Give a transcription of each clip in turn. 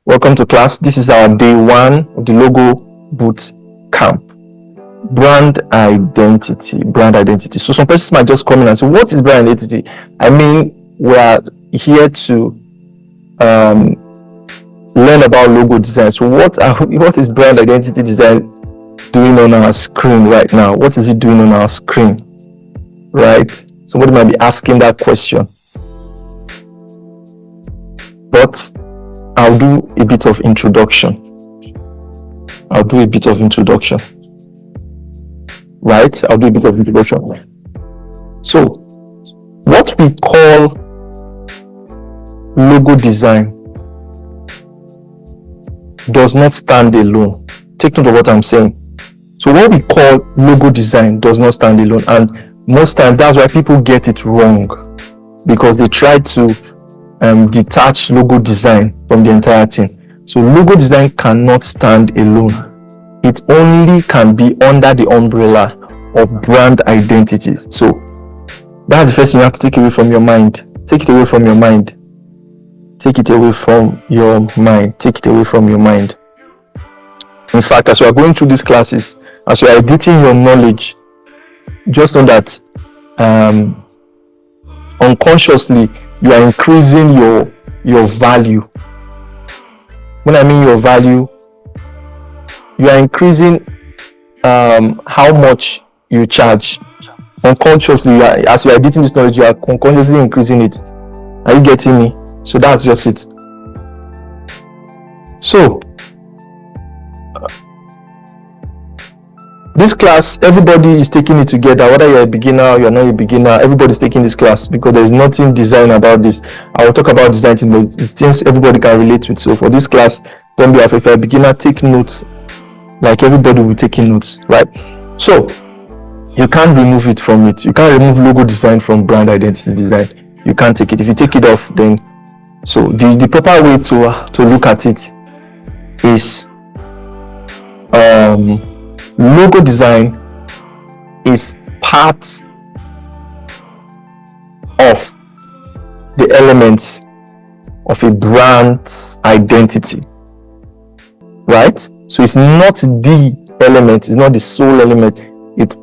Welcome to class. This is our day 1 of the logo boot camp. Brand identity. So some persons might just come in and say, what is brand identity? I mean, we are here to learn about logo design. So what is brand identity design doing on our screen right now? What is it doing on our screen? Right? Somebody might be asking that question. But I'll do a bit of introduction. Right? I'll do a bit of introduction. So, what we call logo design does not stand alone. Take note of what I'm saying. So, what we call logo design does not stand alone, and most times that's why people get it wrong, because they try to detach logo design from the entire thing. So logo design cannot stand alone. It only can be under the umbrella of brand identity. So that's the first thing you have to take away from your mind. Take it away from your mind. In fact, as we are going through these classes, as you are editing your knowledge, just know that unconsciously you are increasing your value. When I mean your value, you are increasing how much you charge. Unconsciously, as you are editing this knowledge, you are unconsciously increasing it. Are you getting me? So that's just it. So this class, everybody is taking it together, whether you're a beginner or you're not a beginner. Everybody's taking this class because there's nothing design about this. I will talk about design things, but it's things everybody can relate with. So for this class, don't be afraid. If you're a beginner, take notes, like everybody will be taking notes, right? So you can't remove it from it. You can't remove logo design from brand identity design. You can't take it. If you take it off, then so the proper way to look at it is logo design is part of the elements of a brand's identity, right? So it's not the element, it's not the sole element, it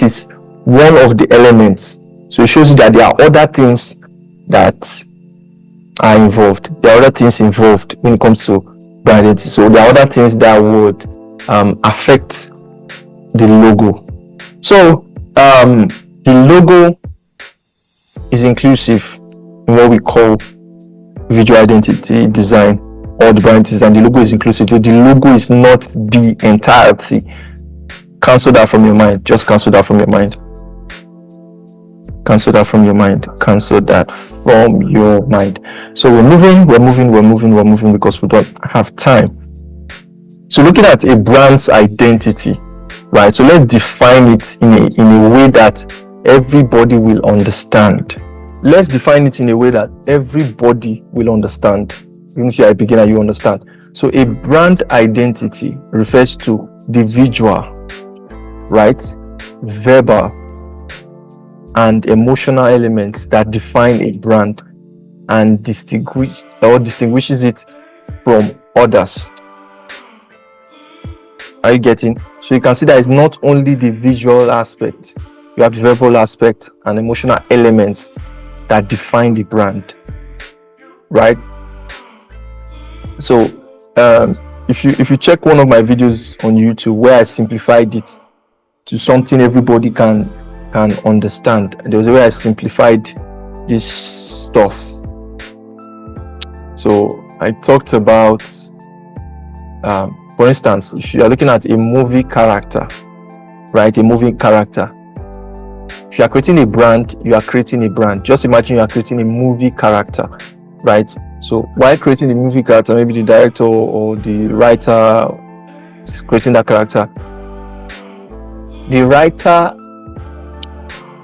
is one of the elements. So it shows you that there are other things that are involved. There are other things involved when it comes to brand identity. So there are other things that would affect the logo. So the logo is inclusive in what we call visual identity design or the brand design. The logo is inclusive. The logo is not the entirety. Cancel that from your mind. Just cancel that from your mind. So we're moving because we don't have time. So looking at a brand's identity, right? So let's define it in a way that everybody will understand. Even if you're a beginner, you understand. So a brand identity refers to the visual, right, verbal and emotional elements that define a brand and distinguishes it from others. Are you getting? So you can see that it's not only the visual aspect, you have the verbal aspect and emotional elements that define the brand, right? So if you check one of my videos on YouTube where I simplified it to something everybody can understand, there was a way I simplified this stuff. So I talked about for instance, if you are looking at a movie character, right? If you are creating a brand, you are creating a brand. Just imagine you are creating a movie character, right? So while creating the movie character, maybe the director or the writer is creating that character. The writer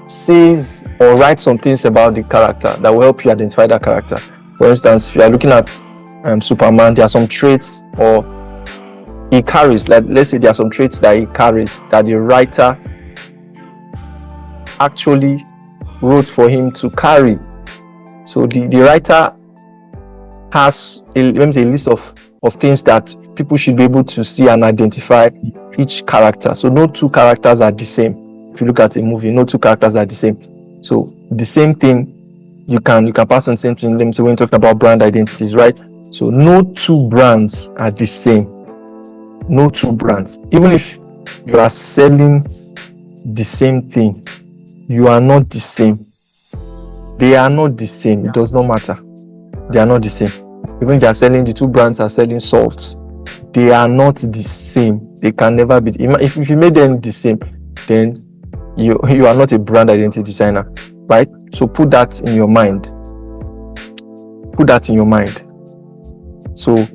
says or writes some things about the character that will help you identify that character. For instance, if you are looking at Superman, there are some traits or he carries, like let's say there are some traits that he carries that the writer actually wrote for him to carry. So the writer has let me say a list of things that people should be able to see and identify each character. So no two characters are the same. If you look at a movie, no two characters are the same. So the same thing you can pass on the same thing. Let me say when you're talking about brand identities, right? So no two brands are the same. No two brands. Even if you are selling the same thing, you are not the same. They are not the same. It does not matter. They are not the same. Even if they are selling, the two brands are selling salts, they are not the same. They can never be. If you made them the same, then you are not a brand identity designer, right? So put that in your mind. Put that in your mind. So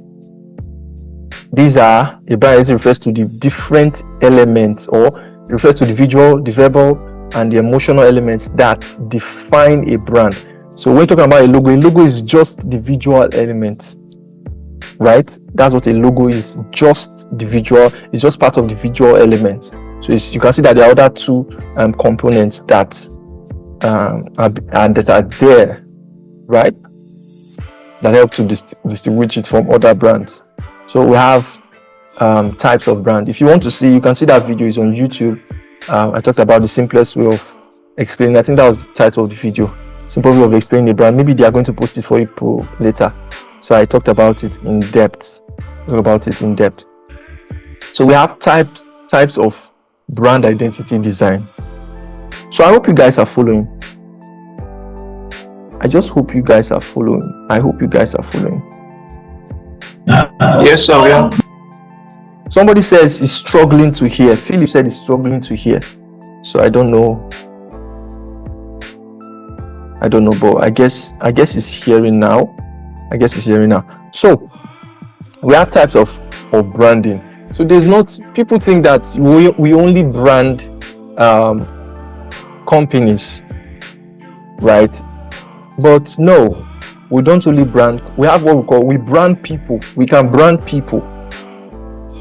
these are, a brand identity refers to the different elements, or refers to the visual, the verbal, and the emotional elements that define a brand. So when you're talking about a logo is just the visual element, right? That's what a logo is, just the visual. It's just part of the visual element. So you can see that there are other two components that are there, right? That help to distinguish it from other brands. So we have types of brand. If you want to see, you can see that video is on YouTube. I talked about the simplest way of explaining. I think that was the title of the video. Simple way of explaining a brand. Maybe they are going to post it for you later. So I talked about it in depth. So we have types of brand identity design. So I hope you guys are following. I just hope you guys are following. Yes, sir. Yeah. Somebody says he's struggling to hear. Philip said he's struggling to hear. So I don't know, but I guess he's hearing now. So we have types of branding. So there's not, people think that we only brand companies, right? But no, we don't only brand. We have what we brand people. We can brand people,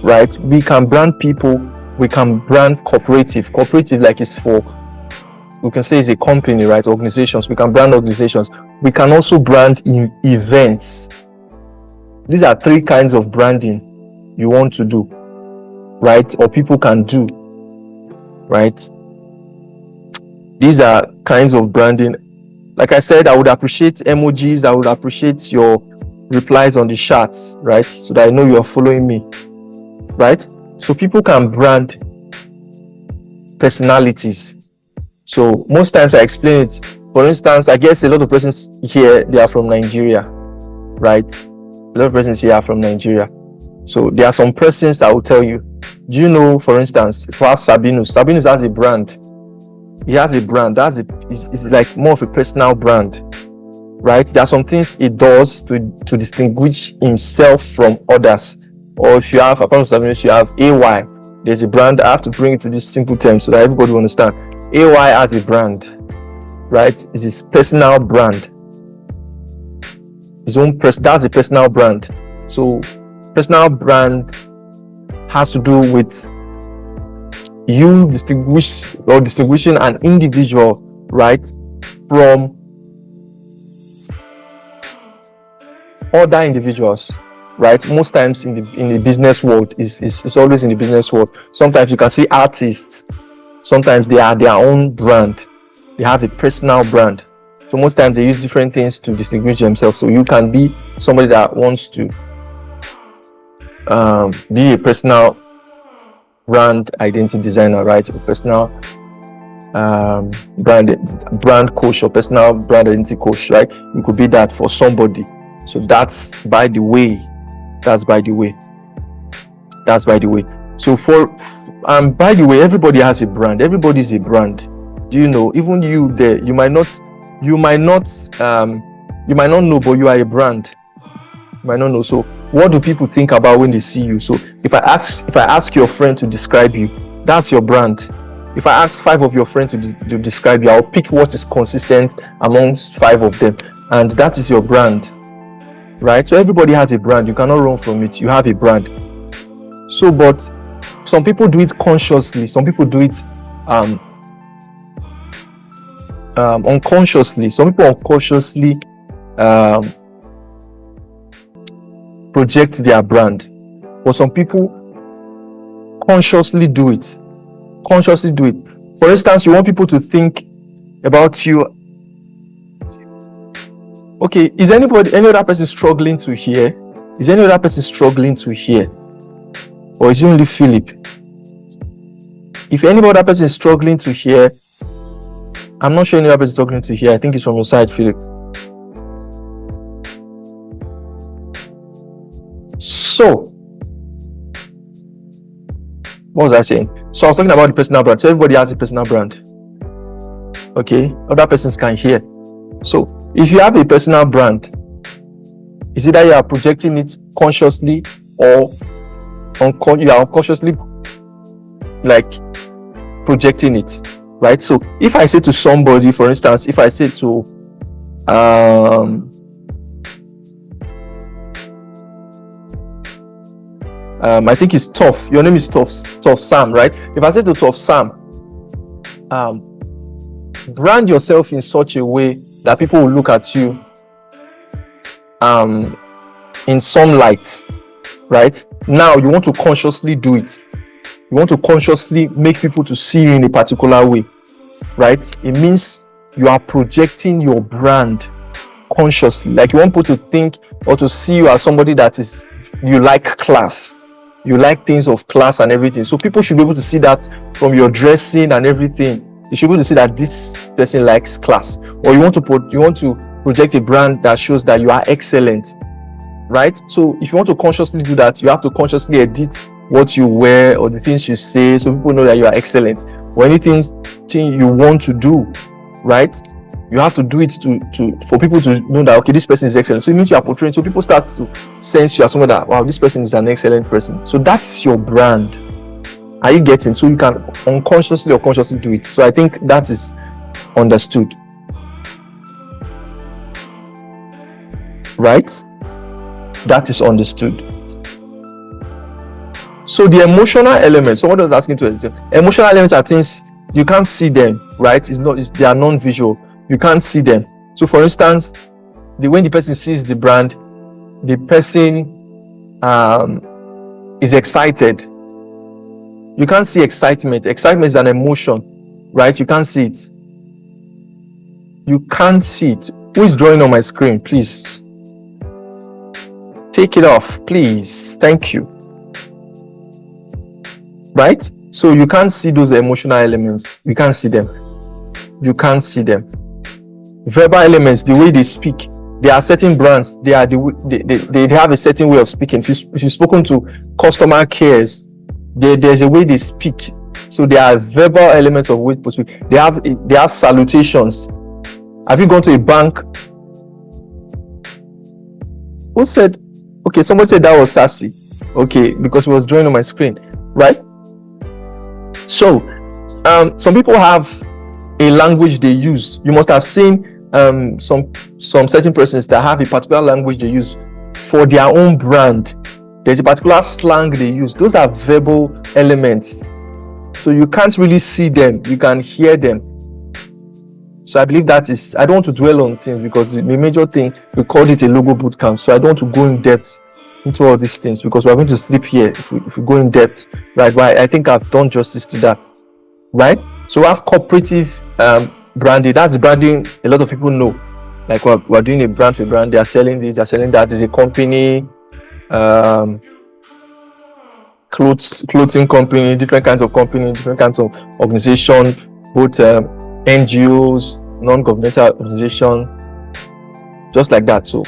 right? We can brand people. We can brand cooperative. Cooperative, like, is for, we can say, is a company, right? Organizations. We can brand organizations. We can also brand in events. These are three kinds of branding you want to do, right? Or people can do, right? These are kinds of branding. Like I said, I would appreciate emojis. I would appreciate your replies on the chats, right? So that I know you're following me, right? So people can brand personalities. So most times I explain it. For instance, I guess a lot of persons here, they are from Nigeria, right? A lot of persons here are from Nigeria. So there are some persons that will tell you, do you know, for instance, if you have Sabinus has a brand. He has a brand. It's like more of a personal brand, right? There are some things he does to distinguish himself from others. Or if you have, apart from Sabinus, you have AY. There's a brand. I have to bring it to this simple term so that everybody will understand. AY has a brand, right? It's his personal brand. That's a personal brand. So personal brand has to do with you distinguishing an individual, right, from other individuals, right? Most times in the business world, it's always in the business world. Sometimes you can see artists, sometimes they are their own brand. They have a personal brand. So most times they use different things to distinguish themselves. So you can be somebody that wants to be a personal brand identity designer, right? A personal brand coach or personal brand identity coach, right? You could be that for somebody. So that's by the way. So by the way, everybody has a brand. Everybody's a brand. Do you know? Even you there, you might not know, but you are a brand. You might not know. So what do people think about when they see you? So if I ask your friend to describe you, that's your brand. If I ask 5 of your friends to describe you, I'll pick what is consistent amongst 5 of them, and that is your brand, right? So everybody has a brand. You cannot run from it. You have a brand. So, but some people do it consciously. Some people do it unconsciously. Some people unconsciously project their brand, but some people consciously do it. For instance, you want people to think about you. Okay, is any other person struggling to hear? Is any other person struggling to hear? Or is it only Philip? If any other person is struggling to hear, I'm not sure any other person is struggling to hear. I think it's from your side, Philip. So, what was I saying? So I was talking about the personal brand. So everybody has a personal brand. Okay, other persons can hear. So if you have a personal brand, is it that you are projecting it consciously or you are unconsciously like projecting it, right? So if I say to somebody, for instance, if I say to I think it's Tough. Your name is Tough Sam, right? If I say to Tough Sam, brand yourself in such a way that people will look at you in some light, right? Now you want to consciously do it. You want to consciously make people to see you in a particular way, right? It means you are projecting your brand consciously. Like you want people to think or to see you as somebody that is, you like class. You like things of class and everything. So people should be able to see that from your dressing and everything. You should be able to see that this person likes class. Or you want to project a brand that shows that you are excellent, right? So if you want to consciously do that, you have to consciously edit what you wear or the things you say, so people know that you are excellent. Or anything you want to do, right? You have to do it for people to know that, okay, this person is excellent. So it means you are portraying, so people start to sense you as someone that, wow, this person is an excellent person. So that's your brand. Are you getting? So you can unconsciously or consciously do it. So I think that is understood, right? That is understood. So the emotional elements. So what I was asking to is, emotional elements are things you can't see them, right? They are non-visual. You can't see them. So for instance, when the person sees the brand, the person is excited. You can't see excitement. Excitement is an emotion, right? You can't see it. You can't see it. Who is drawing on my screen? Please take it off, please. Thank you. Right? So you can't see those emotional elements. You can't see them. You can't see them. Verbal elements, the way they speak. There are certain brands. They have a certain way of speaking. If you've spoken to customer cares, there's a way they speak. So there are verbal elements of way to speak. They have salutations. Have you gone to a bank? Who said? Okay, somebody said that was sassy. Okay, because it was drawing on my screen, right? So, some people have a language they use. You must have seen some certain persons that have a particular language they use for their own brand. There's a particular slang they use. Those are verbal elements. So you can't really see them. You can hear them. So I believe that is, I don't want to dwell on things because the major thing, we called it a logo bootcamp. So I don't want to go in depth into all these things because we're going to sleep here if we go in depth, right? But I think I've done justice to that, right? So we have cooperative branding. That's the branding a lot of people know. Like we're doing a brand for brand. They are selling this, they are selling that. It's a company, clothing company, different kinds of company, different kinds of organization, both NGOs, non-governmental organization, just like that. So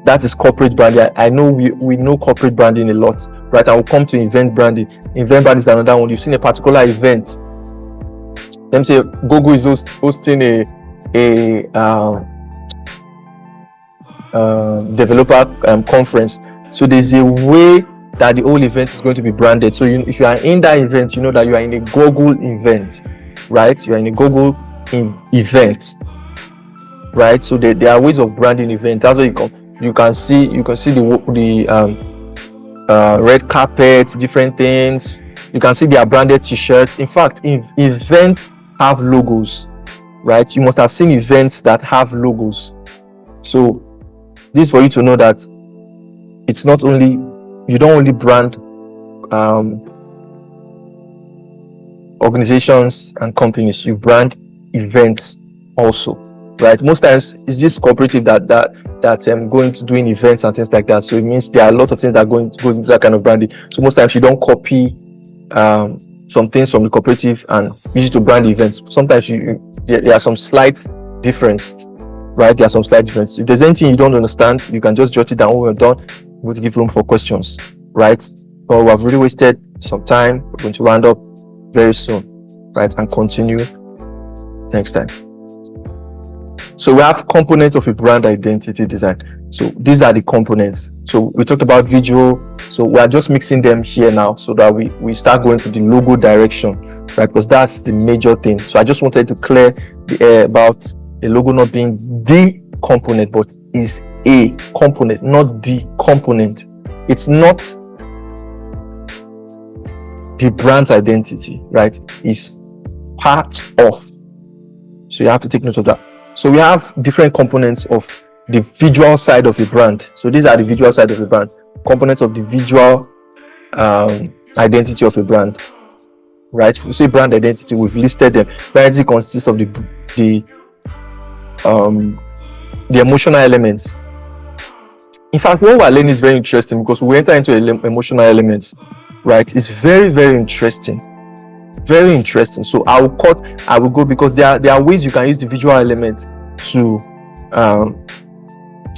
that is corporate branding. I know we know corporate branding a lot, right? I will come to event branding. Event branding is another one. You've seen a particular event. Let me say Google is hosting a developer conference. So there's a way that the whole event is going to be branded. So if you are in that event, you know that you are in a Google event, right? You are in a Google event, right? So there are ways of branding event. That's where you can see the red carpet, different things. You can see their branded t-shirts. In fact, events have logos, right? You must have seen events that have logos. So this is for you to know that it's not only, you don't only brand organizations and companies, you brand events also, right? Most times it's just cooperative that going to doing events and things like that. So it means there are a lot of things that goes into that kind of branding. So most times you don't copy some things from the cooperative and use it to brand events. Sometimes there are some slight difference, right? There are some slight difference. If there's anything you don't understand, you can just jot it down when we're done. We're going to give room for questions, right? But we have really wasted some time. We're going to round up very soon, right? And continue next time. So we have components of a brand identity design. So these are the components. So we talked about visual. So we are just mixing them here now so that we start going to the logo direction, right? Because that's the major thing. So I just wanted to clear the air about a logo not being the component, but is a component, not the component. It's not the brand's identity, right? It's part of. So you have to take note of that. So we have different components of the visual side of a brand. So these are the visual side of a brand. Components of the visual identity of a brand, right? If we say brand identity, we've listed them. Brand identity consists of the emotional elements. In fact, what we're learning is very interesting because we enter into emotional elements, right? It's very, very interesting. Very interesting. So I will go because there are ways you can use the visual element to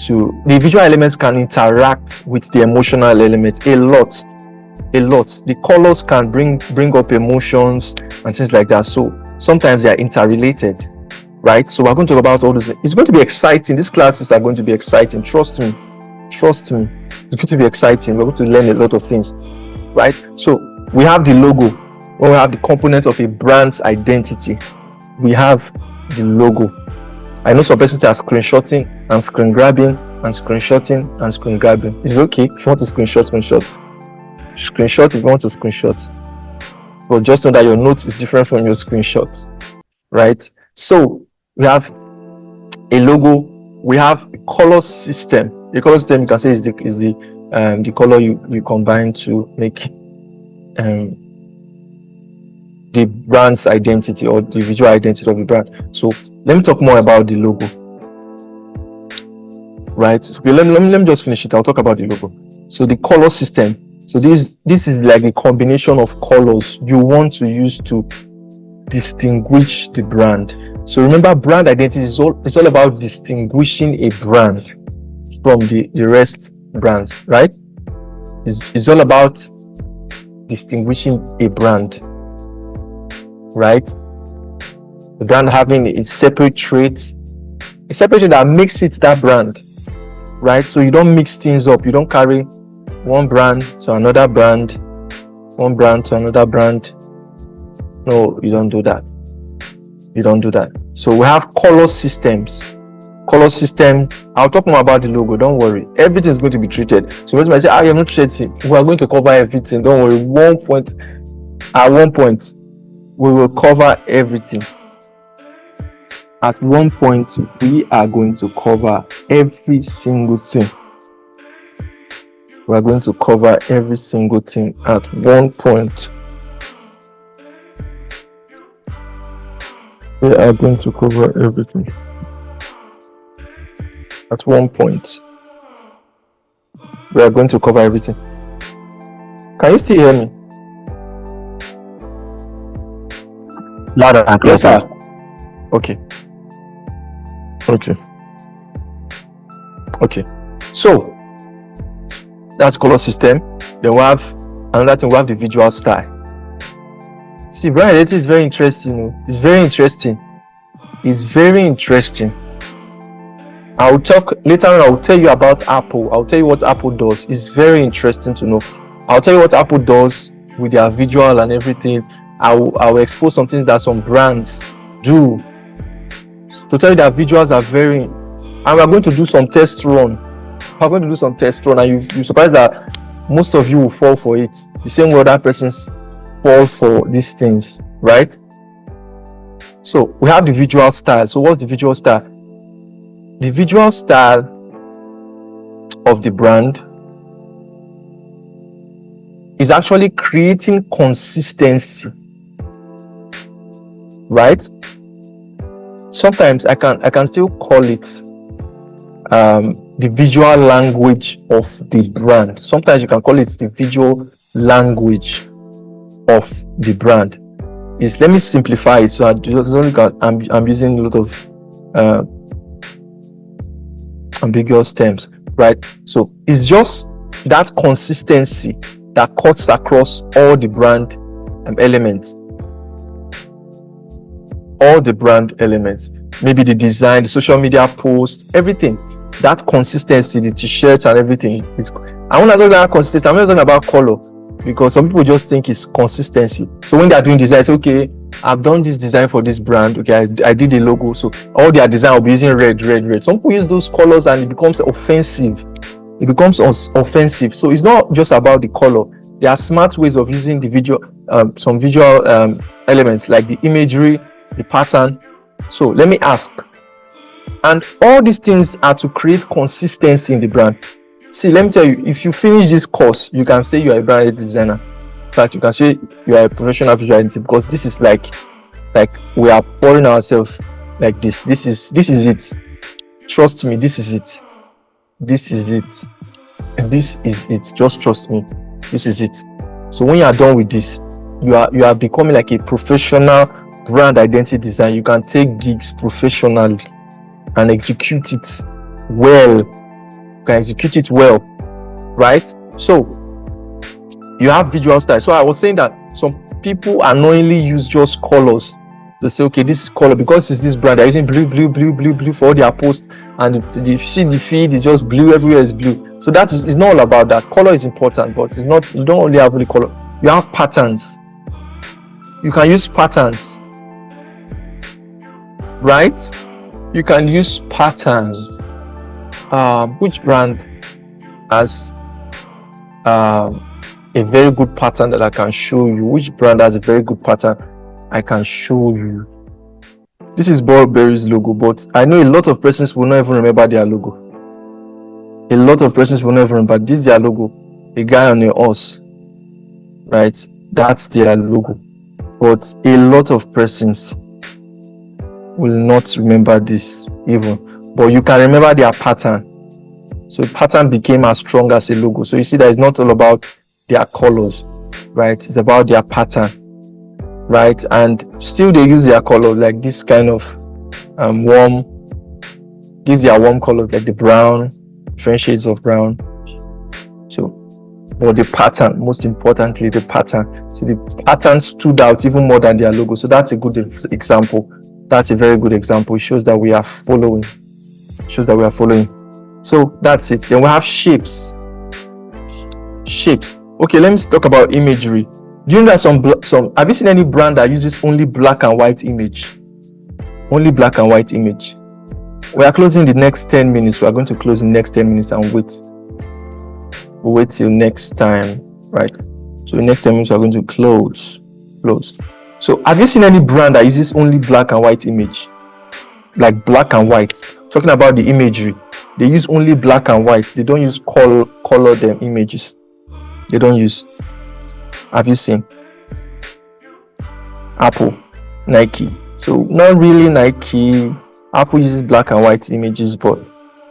the visual elements can interact with the emotional elements a lot. The colors can bring up emotions and things like that. So sometimes they are interrelated, right? So we're going to talk about all those. It's going to be exciting. These classes are going to be exciting. Trust me. It's going to be exciting. We're going to learn a lot of things, right? So we have the logo. When we have the component of a brand's identity, we have the logo. I know some persons are screenshotting and screen grabbing and screenshotting and screen grabbing. It's okay if you want to screenshot. Screenshot if you want to screenshot. But just know that your notes is different from your screenshot, right? So we have a logo. We have a color system. The color system you can say is the color you combine to make the brand's identity or the visual identity of the brand. So let me talk more about the logo, right? Okay, let me just finish it. I'll talk about the logo. So the color system. So this is like a combination of colors you want to use to distinguish the brand. So remember, brand identity is all about distinguishing a brand from the rest brands, right? It's all about distinguishing a brand, right? The brand having a separate trait that makes it that brand, right? So you don't mix things up. You don't carry one brand to another brand, one brand to another brand. No, you don't do that. So we have color systems. Color system. I'll talk more about the logo. Don't worry. Everything is going to be treated. So when I say I am not treating, we are going to cover everything. Don't worry. At one point, we will cover everything. At one point, we are going to cover every single thing. We are going to cover every single thing at one point. We are going to cover everything at one point. We are going to cover everything. Can you still hear me? Louder and clear. Yes, sir. Okay. So that's color system. Then we have another thing. We have the visual style. See, brand identity is very interesting. It's very interesting. I'll talk later on. I'll tell you about Apple. I'll tell you what Apple does. It's very interesting to know. I'll tell you what Apple does with their visual and everything. I will expose some things that some brands do to tell you that visuals are very. And we're going to do some test run. And you're surprised that most of you will fall for it. The same way other persons fall for these things, right? So we have the visual style. So what's the visual style? The visual style of the brand is actually creating consistency, right? Sometimes I can still call it the visual language of the brand. Sometimes you can call it the visual language of the brand. Let me simplify it. So I'm using a lot of ambiguous terms, right? So it's just that consistency that cuts across all the brand elements. All the brand elements, maybe the design, the social media post, everything. That consistency, the t-shirts and everything. I want to talk about consistency. I'm not talking about color, because some people just think it's consistency. So when they are doing design, say, okay, I've done this design for this brand. Okay, I did a logo, so all their design will be using red. Some people use those colors and it becomes offensive. It becomes offensive. So it's not just about the color. There are smart ways of using the visual, some visual elements like the imagery, the pattern. So let me ask, and all these things are to create consistency in the brand. See, let me tell you, if you finish this course, you can say you are a brand identity designer. In fact, you can say you are a professional visual identity, because this is like we are pouring ourselves like this. This is it. Trust me, this is it. This is it. This is it. Just trust me. This is it. So when you are done with this, you are becoming like a professional brand identity design. You can take gigs professionally and execute it well. You can execute it well, right? So you have visual style. So I was saying that some people unknowingly use just colors to say, okay, this color, because it's this brand, they're using blue for all their posts, and if you see the feed, it's just blue, everywhere is blue. So that is, it's not all about that. Color is important, but it's not, you don't only have only color, you have patterns. You can use patterns, right? You can use patterns. Which brand has a very good pattern that I can show you? Which brand has a very good pattern I can show you? This is Burberry's logo, but I know a lot of persons will not even remember their logo. A lot of persons will not even remember. This is their logo. A guy on a horse, right? That's their logo. But a lot of persons will not remember this even. But you can remember their pattern. So pattern became as strong as a logo. So you see that it's not all about their colors, right? It's about their pattern, right? And still they use their color, like this kind of warm, these are warm colors, like the brown, different shades of brown. So, but the pattern, most importantly, the pattern. So the pattern stood out even more than their logo. So that's a good example. That's a very good example. It shows that we are following. It shows that we are following. So that's it. Then we have shapes. Shapes. Okay, let me talk about imagery. Do you know that some have you seen any brand that uses only black and white image? Only black and white image. We are closing the next 10 minutes. We are going to close in the next 10 minutes and wait. We'll wait till next time, right? So the next 10 minutes we are going to close. So have you seen any brand that uses only black and white image? Like black and white. Talking about the imagery. They use only black and white. They don't use color them images. They don't use. Have you seen? Apple, Nike. So not really Nike. Apple uses black and white images, but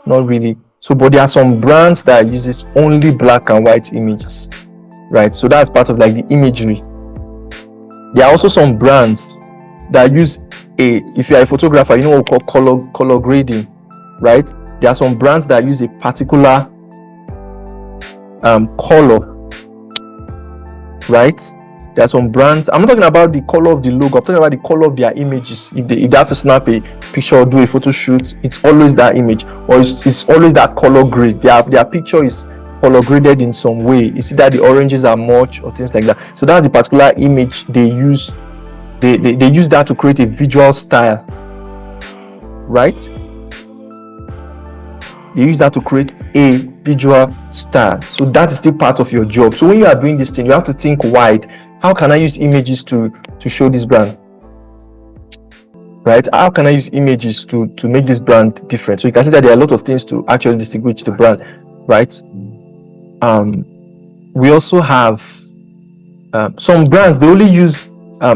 not really. So, but there are some brands that uses only black and white images, right? So that's part of like the imagery. There are also some brands that use if you are a photographer, you know what we call color grading, right? There are some brands that use a particular color, right? There are some brands. I'm not talking about the color of the logo. I'm talking about the color of their images. If they have to snap a picture or do a photo shoot, it's always that image, or it's always that color grade. Their picture is color graded in some way. You see that the oranges are much or things like that. So that's the particular image they use. They use that to create a visual style, right? They use that to create a visual style. So that is still part of your job. So when you are doing this thing, you have to think wide. How can I use images to show this brand? Right? How can I use images to make this brand different? So you can see that there are a lot of things to actually distinguish the brand, right? We also have some brands, they only use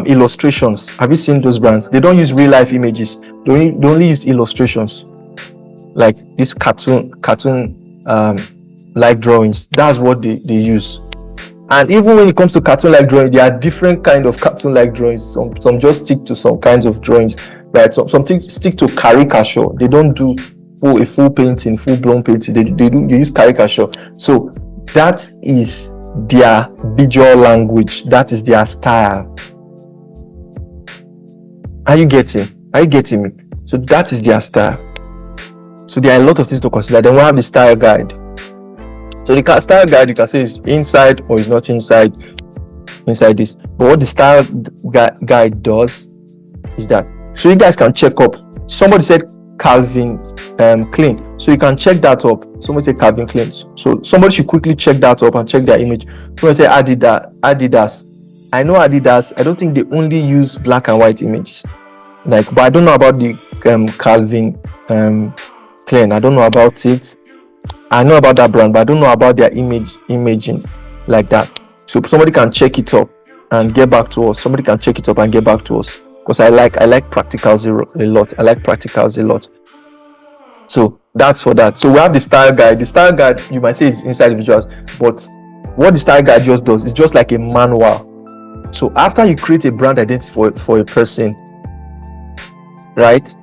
illustrations. Have you seen those brands? They don't use real life images. They only use illustrations, like this cartoon like drawings. That's what they use. And even when it comes to cartoon like drawing, there are different kind of cartoon like drawings. Some just stick to some kinds of drawings, right? Some stick to caricature. They don't do a full painting, full blown painting. They use caricature. So that is their visual language. That is their style. Are you getting me? So that is their style. So there are a lot of things to consider. Then we have the style guide. So the style guide, you can say is inside or is not inside this. But what the style guide does is that, so you guys can check up. Somebody said Calvin Klein, so you can check that up. Somebody said Calvin Klein, so somebody should quickly check that up and check their image. Somebody say Adidas. I know Adidas. I don't think they only use black and white images. But I don't know about the Calvin Klein. I don't know about it. I know about that brand, but I don't know about their imaging like that. So somebody can check it up and get back to us. Because I like practicals a lot. I like practicals a lot. So that's for that. So we have the style guide. The style guide, you might say, is inside the visuals, but what the style guide just does is just like a manual. So after you create a brand identity for a person, right,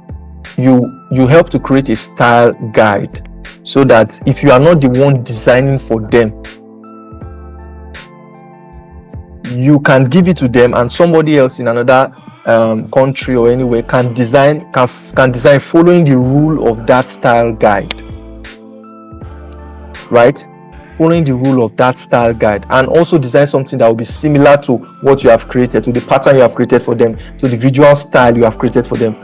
you help to create a style guide, so that if you are not the one designing for them, you can give it to them, and somebody else in another country or anywhere can design following the rule of that style guide, right? Following the rule of that style guide, and also design something that will be similar to what you have created, to the pattern you have created for them, to the visual style you have created for them.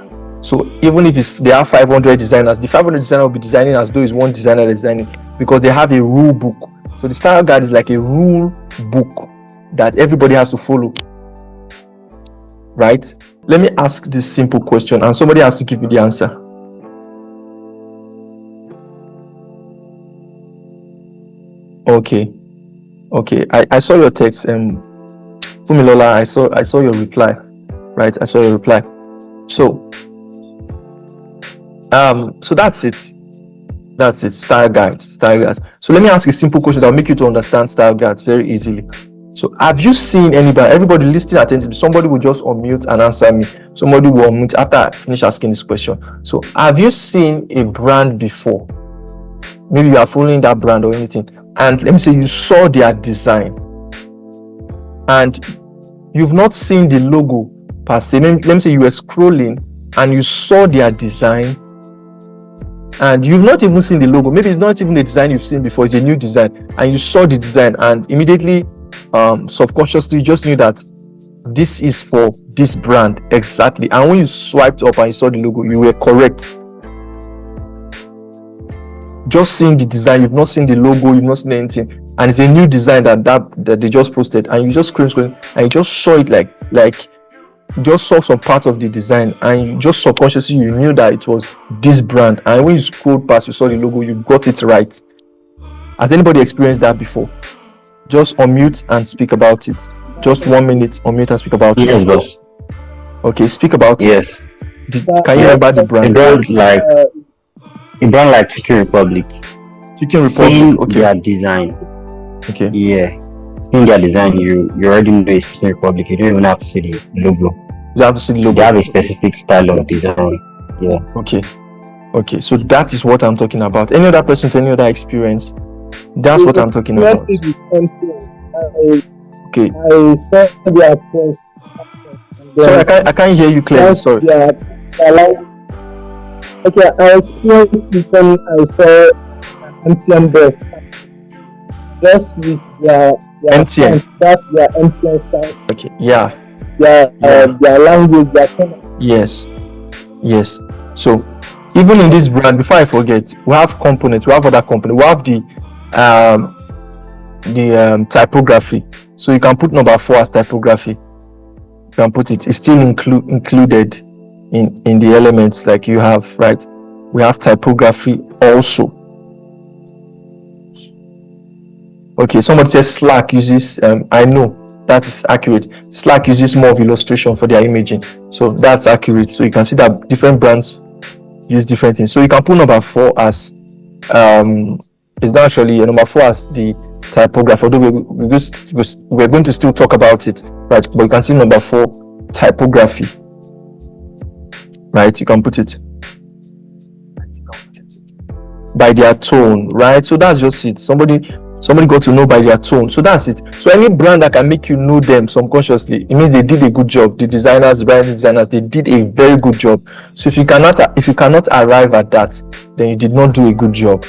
So even if they have 500 designers, the 500 designer will be designing as though it's one designer designing, because they have a rule book. So the style guide is like a rule book that everybody has to follow, right? Let me ask this simple question, and somebody has to give you the answer. Okay. I saw your text, Fumilola. I saw your reply, right? I saw your reply. So that's it. Style guides. So let me ask a simple question that will make you to understand style guides very easily. So have you seen everybody listening attentively? Somebody will just unmute and answer me. Somebody will unmute after I finish asking this question. So have you seen a brand before? Maybe you are following that brand or anything, and let me say you saw their design, and you've not seen the logo per se. Let me say you were scrolling and you saw their design, and you've not even seen the logo. Maybe it's not even a design you've seen before, it's a new design, and you saw the design, and immediately subconsciously you just knew that this is for this brand exactly. And when you swiped up and you saw the logo, you were correct. Just seeing the design, you've not seen the logo, you've not seen anything, and it's a new design that they just posted, and you just scrolling, and you just saw it like just saw some part of the design, and you just subconsciously you knew that it was this brand, and when you scrolled past, you saw the logo, you got it right. Has anybody experienced that before? Just unmute and speak about it. Just 1 minute, unmute and speak about it. Yes, boss. Okay, speak about Yes. it. Can you remember the brand? A brand like Chicken Republic. Chicken Republic. Okay. Their design. Okay. Yeah. In their design, you already know it's Chicken Republic. You don't even have to see the logo. You have to see the logo. They have a specific style of design. Yeah. Okay. So that is what I'm talking about. Any other person with any other experience? That's what I'm talking about. Okay. I saw their post. Sorry, I can't hear you clearly. Sorry. Okay, I experienced it when I saw MTN desk. Just with their MTN. That's their MTN sign. Okay. Yeah. Their language, their tone. Yes. So even in this brand, before I forget, we have components. We have other components. We have the typography. So you can put number 4 as typography. You can put it. It's still included in the elements like you have, right? We have typography also. Okay, somebody says Slack uses I know that is accurate. Slack uses more of illustration for their imaging, so that's accurate. So you can see that different brands use different things. So you can put number 4 as it's not actually number 4 as the typography, although we're going to still talk about it, right? But you can see number 4, typography, right? You can put it by their tone, right? So that's just it. Somebody got to know by their tone, so that's it. So any brand that can make you know them subconsciously, it means they did a good job. The designers, brand designers, they did a very good job. So if you cannot arrive at that, then you did not do a good job.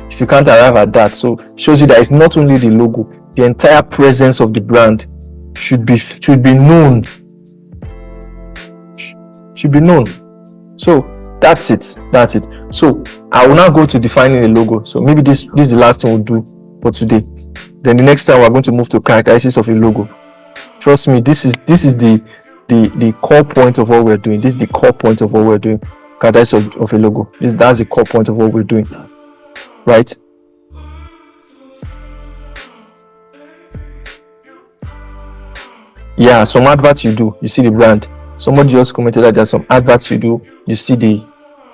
If you can't arrive at that, so shows you that it's not only the logo, the entire presence of the brand should be known. Should be known. So that's it. So I will now go to defining a logo. So maybe this is the last thing we'll do for today. Then the next time we're going to move to characteristics of a logo. Trust me, this is the core point of what we're doing. This is the core point of what we're doing. Characteristics of a logo. That's the core point of what we're doing. Right? Yeah, some adverts you do, you see the brand. Somebody just commented that there's some adverts you do, you see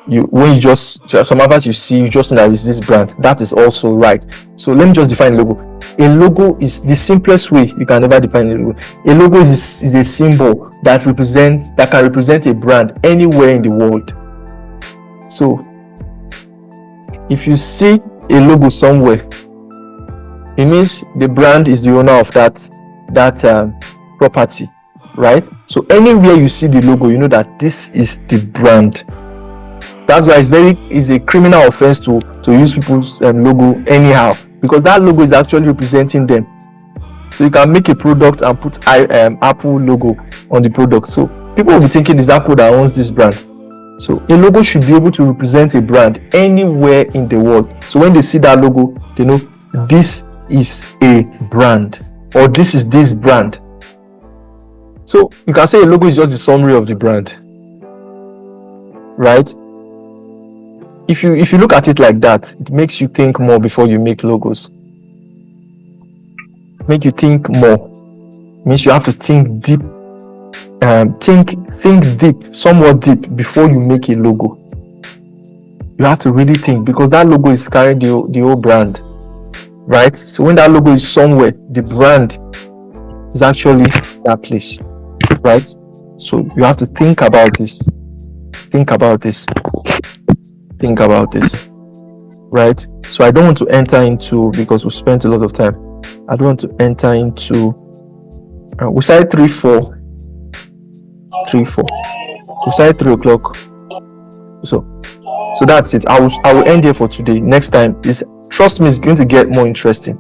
some adverts you see, you just know that it's this brand. That is also right. So let me just define a logo. A logo is the simplest way you can ever define a logo. A logo is a symbol that can represent a brand anywhere in the world. So if you see a logo somewhere, it means the brand is the owner of that property, right? So anywhere you see the logo, you know that this is the brand. That's why it's a criminal offense to use people's logo anyhow, because that logo is actually representing them. So you can make a product and put Apple logo on the product. So people will be thinking it's Apple that owns this brand. So a logo should be able to represent a brand anywhere in the world. So when they see that logo, they know this is a brand, or this is this brand. So you can say a logo is just the summary of the brand, right? If you look at it like that, it makes you think more before you make logos. Make you think more. It means you have to think deep. Think deep, somewhat deep, before you make a logo. You have to really think, because that logo is carrying the whole brand, right? So when that logo is somewhere, the brand is actually that place, right? So you have to think about this, right? So I don't want to enter into, because we spent a lot of time, I don't want to enter into we started 3-4. We started 3 o'clock. So that's it. I will end here for today. Next time, trust me, it's going to get more interesting.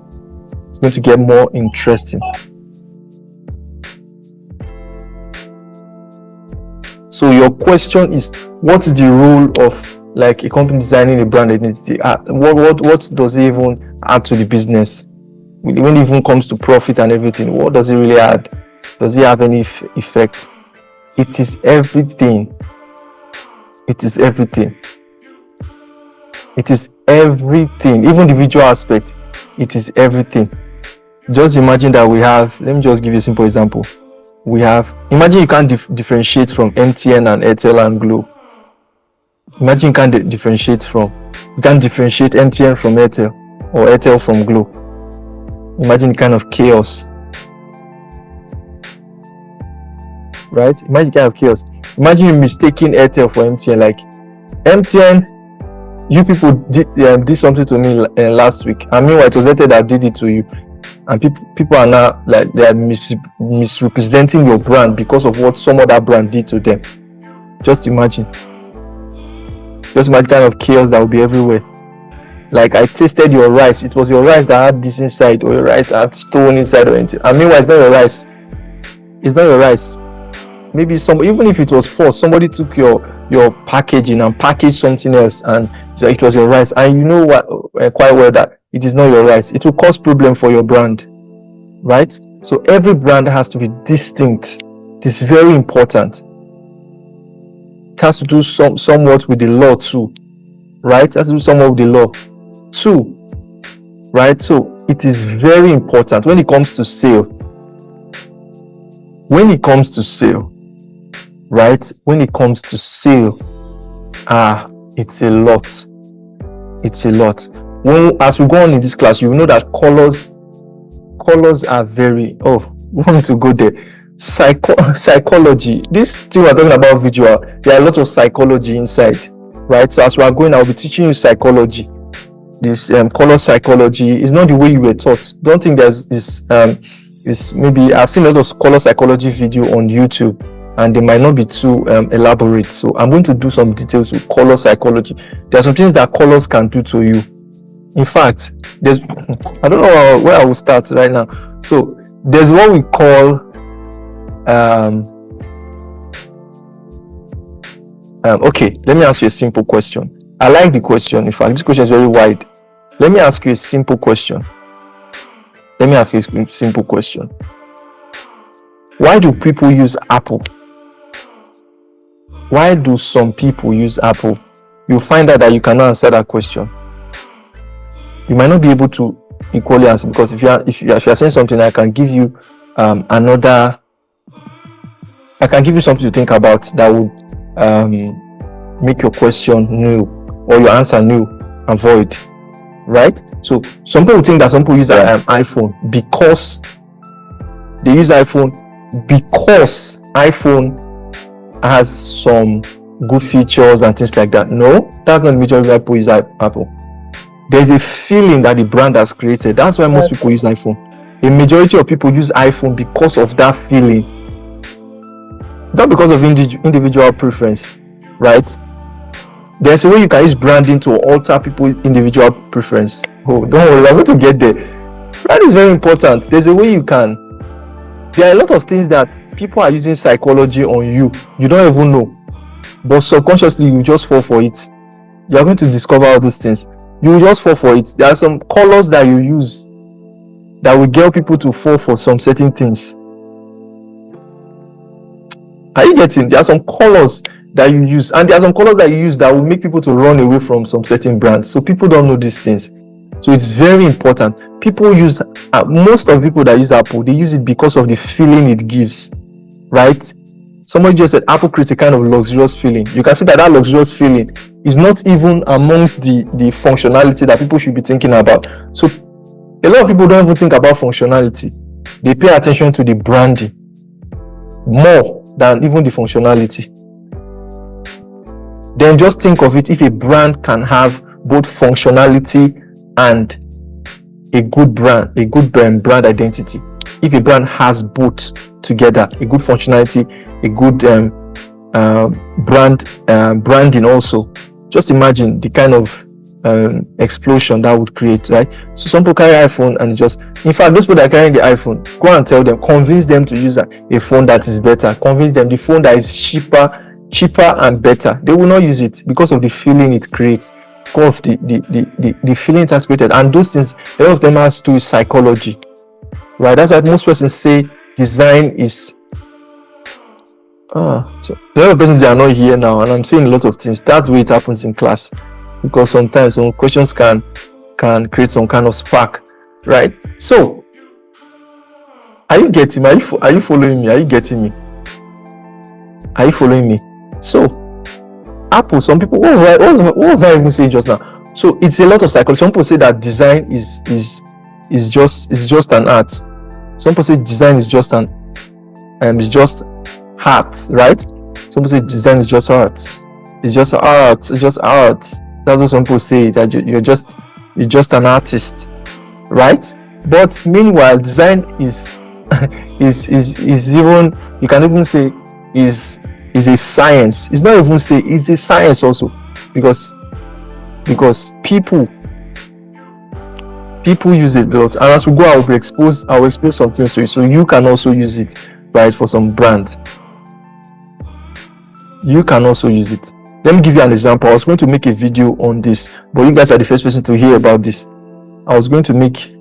So your question is, what is the role of like a company designing a brand identity? What does it even add to the business? When it even comes to profit and everything, what does it really add? Does it have any effect? It is everything. Even the visual aspect, it is everything. Just imagine that we have, let me just give you a simple example. Imagine you can't differentiate from MTN and Airtel and Glo. Imagine you can't differentiate MTN from Airtel or Airtel from Glo. Imagine the kind of chaos. Right? Imagine the kind of chaos. Imagine you mistaking Airtel for MTN. Like, MTN, you people did something to me last week, and meanwhile it was Airtel that did it to you, and people are now like they are misrepresenting your brand because of what some other brand did to them. Just imagine kind of chaos that will be everywhere. Like, I tasted your rice, it was your rice that had this inside, or your rice had stone inside or anything, and meanwhile it's not your rice. Maybe even if it was false, somebody took your packaging and packaged something else, and it was your rice, and you know what, quite well that it is not your rice. It will cause problem for your brand, right? So every brand has to be distinct. It is very important. It has to do somewhat with the law too, right? It has to do somewhat with the law too, right? So it is very important when it comes to sale. when it comes to sale, right? When it comes to sale, it's a lot. It's a lot. As we go on in this class, you will know that colors are very, we want to go there. Psychology. This thing we're talking about visual, there are a lot of psychology inside, right? So as we are going, I'll be teaching you psychology. This color psychology is not the way you were taught. Don't think there's this maybe I've seen a lot of color psychology video on YouTube, and they might not be too elaborate. So I'm going to do some details with color psychology. There are some things that colors can do to you. In fact, I don't know where I will start right now. So there's what we call okay, let me ask you a simple question. I like the question. In fact, this question is very wide. Let me ask you a simple question. Why do people use Apple? Why do some people use Apple? You'll find out that you cannot answer that question. You might not be able to equally answer, because if you are saying something, I can give you something to think about that would make your question new, or your answer new and void, right? So some people think that some people use iPhone because they use iPhone because iPhone has some good features and things like that. No, that's not the majority of people use Apple. There's a feeling that the brand has created. That's why most people use iPhone. A majority of people use iPhone because of that feeling, not because of individual preference, right? There's a way you can use branding to alter people's individual preference. Oh, don't worry, I'm going to get there. That is very important. There's a way you can. There are a lot of things that people are using psychology on you. You don't even know, but subconsciously you just fall for it. You are going to discover all those things. You will just fall for it. There are some colors that you use that will get people to fall for some certain things. Are you getting? There are some colors that you use, and there are some colors that you use that will make people to run away from some certain brands. So people don't know these things. So it's very important. People use most of the people that use Apple, they use it because of the feeling it gives, right? Somebody just said Apple creates a kind of luxurious feeling. You can see that luxurious feeling is not even amongst the functionality that people should be thinking about. So a lot of people don't even think about functionality. They pay attention to the branding more than even the functionality. Then just think of it, if a brand can have both functionality and a good brand identity. If a brand has both together, a good functionality, a good branding also, just imagine the kind of explosion that would create, right? So some people carry iPhone and just, in fact, those people that are carrying the iPhone, go and tell them, convince them to use a phone that is better. Convince them the phone that is cheaper and better. They will not use it because of the feeling it creates, because of the feeling it has created. And those things, a lot of them has to do with psychology, right? That's why most persons say design is so a lot of persons, they are not here now, and I'm saying a lot of things. That's the way it happens in class, because sometimes some questions can create some kind of spark, right? So are you getting me? Are you following me? Are you getting me? Are you following me? So Apple, some people, what was I even saying just now? So it's a lot of psychology. Some people say that design is just an art. Some people say design is just art, right? Some people say design is just art. It's just art. That's what some people say, that you're just an artist, right? But meanwhile, design is even, you can even say is a science. It's not even say it's a science also, because people use it a lot. And as we go, I'll expose some things to you, so you can also use it, right? For some brands, you can also use it. Let me give you an example. I was going to make a video on this, but you guys are the first person to hear about this. I was going to make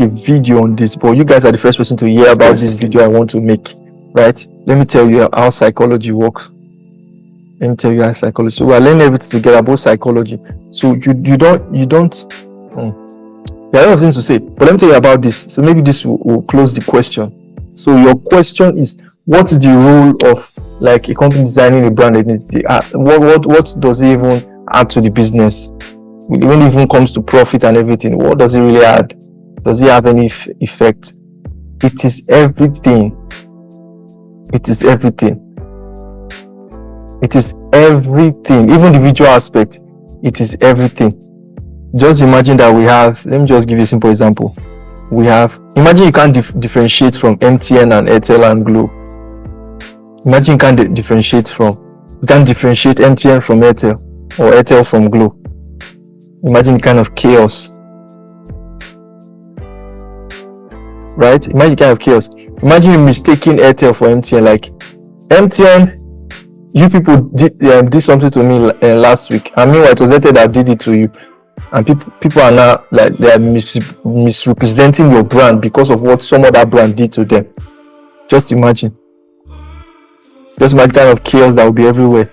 a video on this, but you guys are the first person to hear about this video I want to make, right? Let me tell you how psychology works. So we are learning everything together about psychology. So you don't there are a lot of things to say, but let me tell you about this. So maybe this will close the question. So your question is, what is the role of like a company designing a brand identity? What does it even add to the business? When it even comes to profit and everything, what does it really add? Does it have any effect? It is everything. It is everything. It is everything. Even the visual aspect, it is everything. Just imagine that we have, let me just give you a simple example. Imagine you can't differentiate from MTN and Airtel and Glo. Imagine you can't differentiate MTN from Airtel or Airtel from Glo. Imagine the kind of chaos. Right? Imagine the kind of chaos. Imagine you mistaking Airtel for MTN. Like, MTN, you people did something to me last week. I mean, it was Airtel that did it to you. And people are now like they are misrepresenting your brand because of what some other brand did to them. Just imagine kind of chaos that will be everywhere.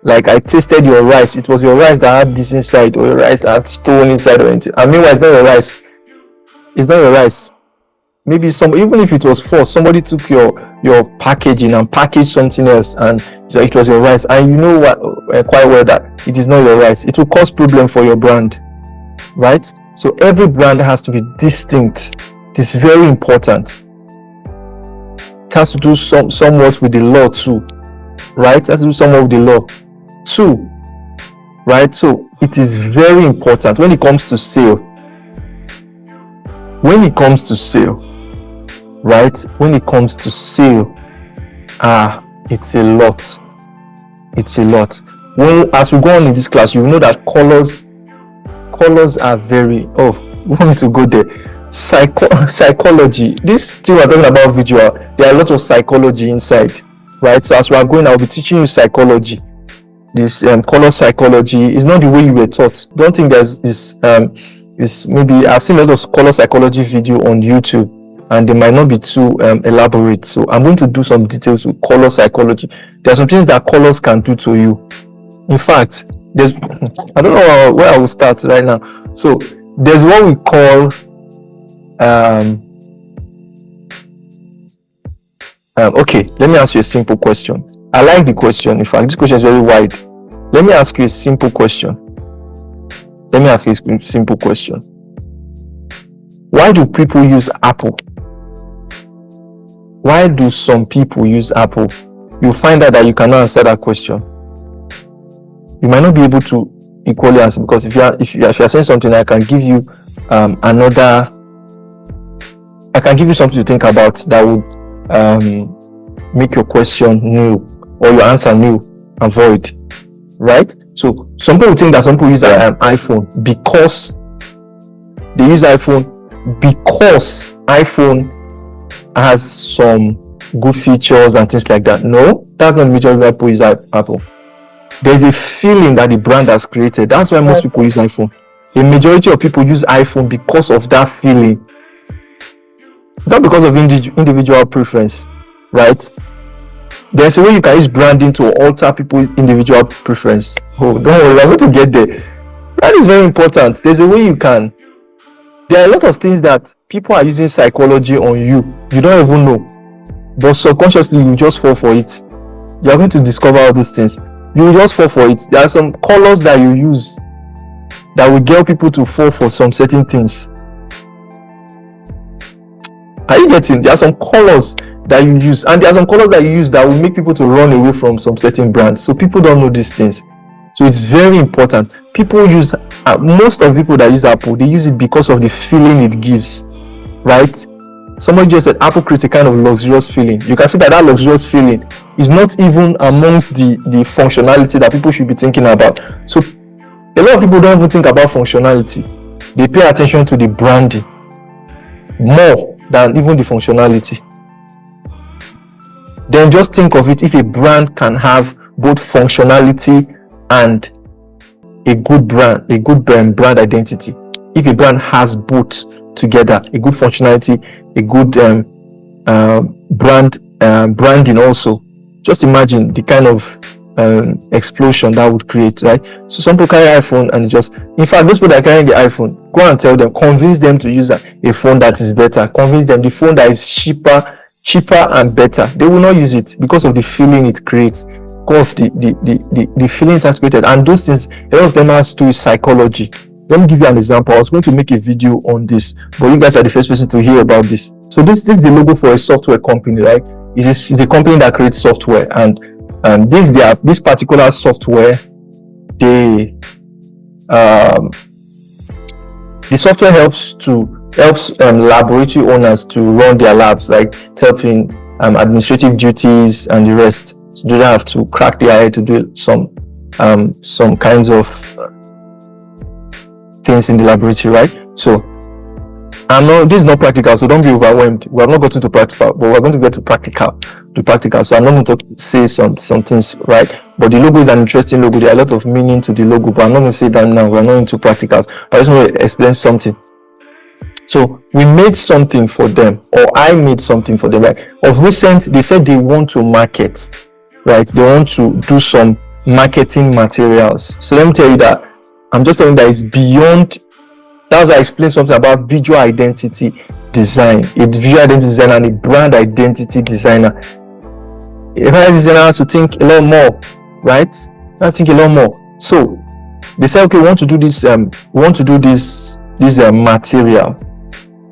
Like, I tasted your rice, it was your rice that had this inside, or your rice that had stone inside or anything. And meanwhile, it's not your rice. It's not your rice. Maybe even if it was false, somebody took your packaging and packaged something else, and it was your rice, and you know what quite well that it is not your rice. It will cause problem for your brand, right? So every brand has to be distinct. It is very important. It has to do somewhat with the law too, right? It has to do somewhat with the law too, right? So it is very important when it comes to sale. Right? When it comes to sale, it's a lot. As we go on in this class, you know that colors are very. Oh, we want to go there. Psychology. This thing we're talking about visual. There are a lot of psychology inside, right? So as we are going, I'll be teaching you psychology. This color psychology is not the way you were taught. Don't think there's this. Maybe I've seen a lot of color psychology video on YouTube, and they might not be too elaborate. So I'm going to do some details with color psychology. There are some things that colors can do to you. In fact, I don't know where I will start right now. So there's what we call okay, let me ask you a simple question. I like the question. In fact, this question is very wide. Let me ask you a simple question. Why do people use Apple? Why do some people use Apple? You'll find out that you cannot answer that question. You might not be able to equally answer, because if you are saying something, I can give you something to think about that would make your question new, or your answer new and void, right? So some people think that some people use iPhone because they use iPhone because iPhone has some good features and things like that. No, that's not the majority of people use Apple. There's a feeling that the brand has created. That's why most people use iPhone. The majority of people use iPhone because of that feeling, not because of individual preference, right? There's a way you can use branding to alter people's individual preference. Oh, don't worry, we're going to get there. That is very important. There's a way you can. There are a lot of things that people are using psychology on you. You don't even know, but subconsciously you just fall for it. You are going to discover all these things. You will just fall for it. There are some colors that you use that will get people to fall for some certain things. Are you getting? There are some colors that you use, and there are some colors that you use that will make people to run away from some certain brands. So people don't know these things. So it's very important. People use most of the people that use Apple, they use it because of the feeling it gives, right? Somebody just said Apple creates a kind of luxurious feeling. You can see that luxurious feeling is not even amongst the functionality that people should be thinking about. So a lot of people don't even think about functionality. They pay attention to the branding more than even the functionality. Then just think of it, if a brand can have both functionality and a good brand identity. If a brand has both together, a good functionality, a good branding also, just imagine the kind of explosion that would create, right? So some people carry iPhone and in fact, those people that carry the iPhone, go and tell them, convince them to use a phone that is better, convince them the phone that is cheaper cheaper and better, they will not use it because of the feeling it creates, because of the feeling it has created. And those things, a lot of them has to do with psychology. Let me give you an example. I was going to make a video on this, but you guys are the first person to hear about this. So this is the logo for a software company, right? It's a company that creates software, and this particular software, the software helps laboratory owners to run their labs, like helping administrative duties and the rest. So they don't have to crack their head to do some kinds of things in the laboratory, right? So this is not practical, so don't be overwhelmed. We have not gotten to practical, but we're going to get to practical. So I'm not going to say some things, right? But the logo is an interesting logo. There are a lot of meaning to the logo, but I'm not going to say that now. We're not into practicals. I just want to explain something. So we made something for them, or I made something for them. Right? Of recent, they said they want to market, right? They want to do some marketing materials. So let me tell you that I'm just telling you that it's beyond. That's why I explained something about visual identity design. A visual identity designer and a brand identity designer. A brand designer has to think a lot more, right? I think a lot more. So they say, okay, we want to do this. Material,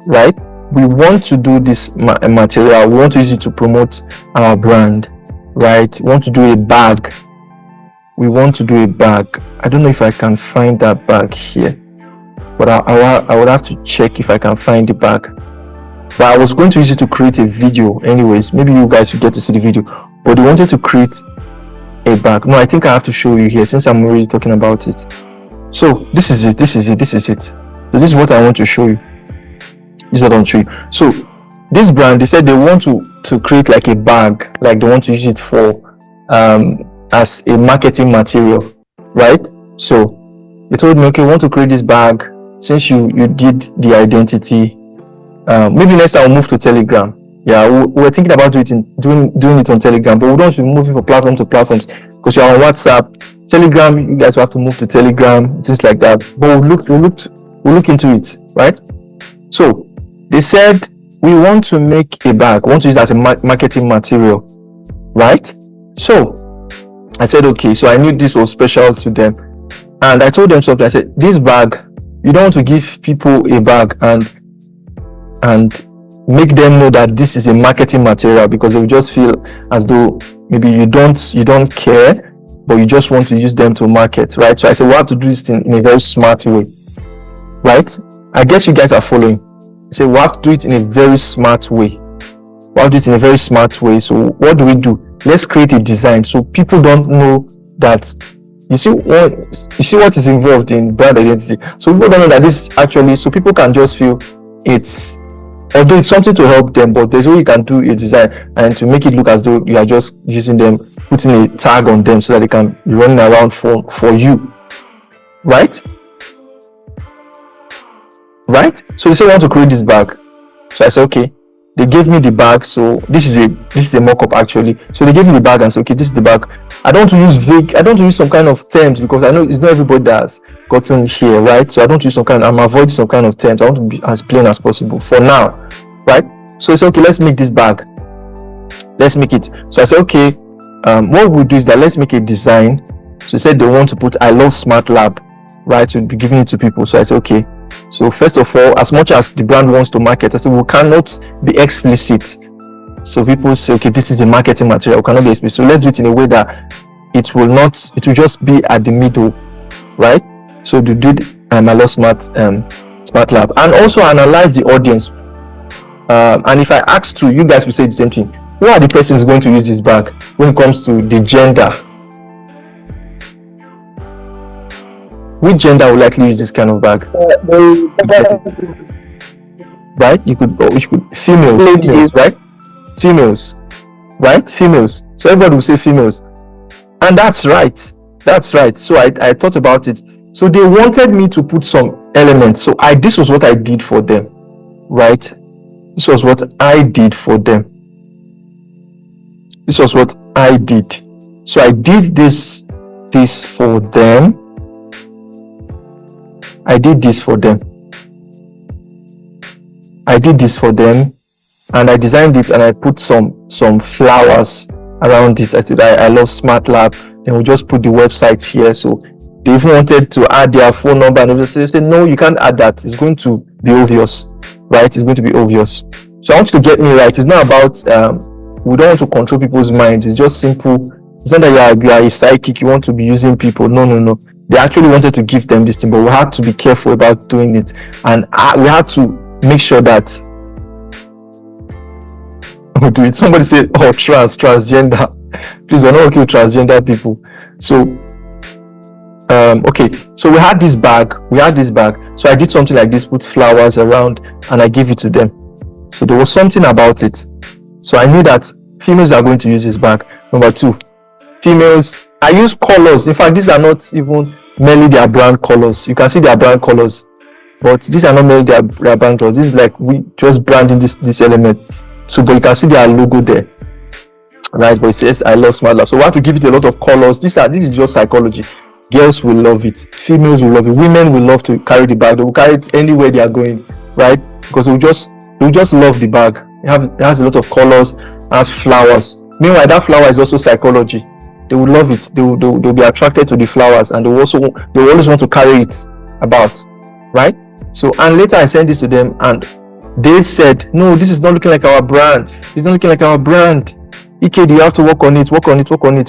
right? We want to do this material. We want to use it to promote our brand, right? We want to do a bag. I don't know if I can find that bag here, but I would have to check if I can find the bag. But I was going to use it to create a video anyways. Maybe you guys will get to see the video, but they wanted to create a bag. No, I think I have to show you here since I'm already talking about it. So this is it. So this is what I want to show you. So this brand, they said they want to create like a bag, like they want to use it for as a marketing material, right? So they told me, okay, we want to create this bag. Since you did the identity, maybe next time I'll move to Telegram. Yeah, we're thinking about doing it on Telegram, but we don't be moving from platform to platforms because you're on WhatsApp. Telegram, you guys will have to move to Telegram, things like that. But we'll look into it, right? So they said we want to make a bag, we want to use it as a marketing material, right? So I said okay. So I knew this was special to them, and I told them something. I said, this bag, you don't want to give people a bag and make them know that this is a marketing material, because they will just feel as though maybe you don't care, but you just want to use them to market, right? So I said we have to do this thing in a very smart way, right? I guess you guys are following. I said we have to do it in a very smart way. So what do? Let's create a design so people don't know that. You see what is involved in brand identity. So people don't know that this actually. So people can just feel although it's something to help them, but there's a way you can do a design and to make it look as though you are just using them, putting a tag on them so that they can be running around for you, right? So they say, I want to create this bag. So I said, okay. They gave me the bag. So this is a mock-up actually. So they gave me the bag and said, okay, this is the bag. I don't want to use some kind of terms, because I know it's not everybody that's gotten here, right? So I'm avoiding some kind of terms. I want to be as plain as possible for now, right? So it's okay, let's make this bag. Let's make it. So I said, okay, what we'll do is that let's make a design. So they said they want to put I love Smart Lab, right? To be giving it to people. So I said, okay. So first of all, as much as the brand wants to market, I said we cannot be explicit. So people say, okay, this is the marketing material, we cannot be explicit. So let's do it in a way that it will just be at the middle, right? So to do I love Smart Lab, and also analyze the audience. And if I ask to, you guys will say the same thing. Who are the persons going to use this bag when it comes to the gender? Which gender will likely use this kind of bag? Right? You could females, right? Females. So everybody will say females. And that's right. So I thought about it. So they wanted me to put some elements. So this was what I did for them, right? This was what I did for them. So I did this for them. I did this for them. and I designed it, and I put some flowers around it. I said I love Smart Lab. Then we just put the website here. So they even wanted to add their phone number, and they said no, you can't add that. It's going to be obvious, right? It's going to be obvious. So I want you to get me right. It's not about we don't want to control people's minds. It's just simple. It's not that you are a psychic, you want to be using people. No. They actually wanted to give them this thing, but we had to be careful about doing it, and we had to make sure that we do it. Somebody said, "Oh, transgender." Please, we're not okay with transgender people. So, okay. So we had this bag. So I did something like this, put flowers around, and I gave it to them. So there was something about it. So I knew that females are going to use this bag. Number two, females, I use colors. In fact, these are not even merely their brand colors. You can see their brand colors, but these are not merely their brand colors. This is like we just branding this element. So, but you can see their logo there, right? But it says I love Smart Lab. So we have to give it a lot of colors. This is just psychology. Girls will love it. Females will love it. Women will love to carry the bag. They will carry it anywhere they are going, right? Because they will just love the bag. It has a lot of colors, has flowers. Meanwhile, that flower is also psychology. They will love it. They will be attracted to the flowers, and they will always want to carry it about, right? So, and later I sent this to them, and they said, no, this is not looking like our brand. It's not looking like our brand. EKD, you have to work on it.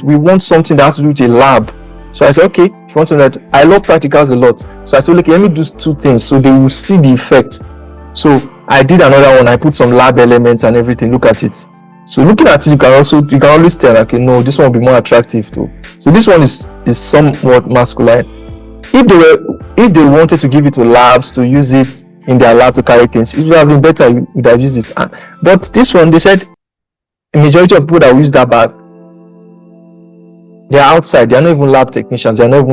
We want something that has to do with a lab. So I said, okay, if you want something that I love practicals a lot. So I said, okay, let me do two things so they will see the effect. So I did another one. I put some lab elements and everything. Look at it. So looking at it, you can always tell, okay, no, this one will be more attractive too. So this one is somewhat masculine. If they wanted to give it to labs to use it in their lab to carry things, it would have been better. You would have used it. But this one, they said, a majority of people that use that bag, they're outside. They're not even lab technicians. They don't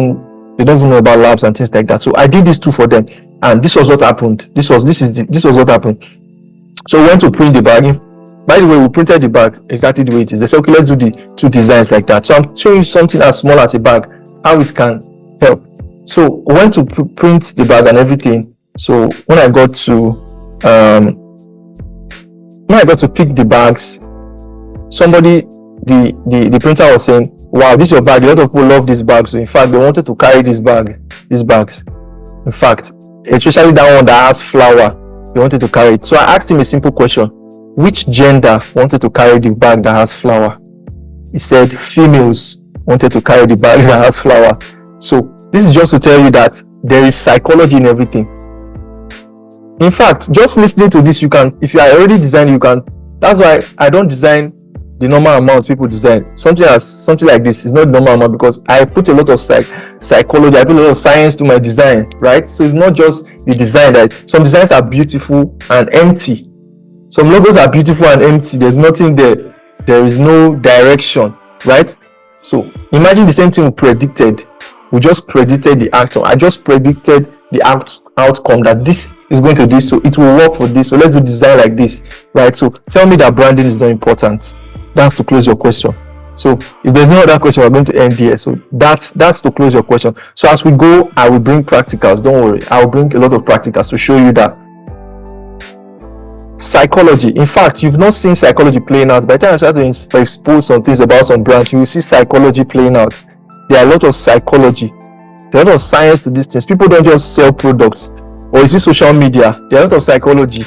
even know about labs and things like that. So I did this too for them, and this was what happened. This was what happened. So we went to print the bag. By the way, we printed the bag exactly the way it is. They said, okay, let's do the two designs like that. So I'm showing you something as small as a bag, how it can help. So I went to print the bag and everything. So when I got to pick the bags, somebody, the printer was saying, wow, this is your bag. A lot of people love this bag. So in fact, they wanted to carry these bags. In fact, especially that one that has flower, they wanted to carry it. So I asked him a simple question. Which gender wanted to carry the bag that has flower? He said females wanted to carry the bags that has flower. So this is just to tell you that there is psychology in everything. In fact, just listening to this, you can, if you are already designing, you can. That's why I don't design the normal amount people design. Something like this is not the normal amount, because I put a lot of psychology, I put a lot of science to my design, right? So it's not just the design. That some designs are beautiful and empty. Some logos are beautiful and empty. There's nothing there. There is no direction, right? So imagine the same thing we predicted. We just predicted the outcome. I just predicted the outcome, that this is going to this, so it will work for this. So let's do design like this, right? So tell me that branding is not important. That's to close your question. So if there's no other question, we're going to end here. So that's to close your question. So as we go, I will bring practicals. Don't worry, I will bring a lot of practicals to show you that psychology. In fact, you've not seen psychology playing out. By the time I try to expose some things about some branch, you will see psychology playing out. There are a lot of psychology. There are a lot of science to these things. People don't just sell products, or is it social media? There are a lot of psychology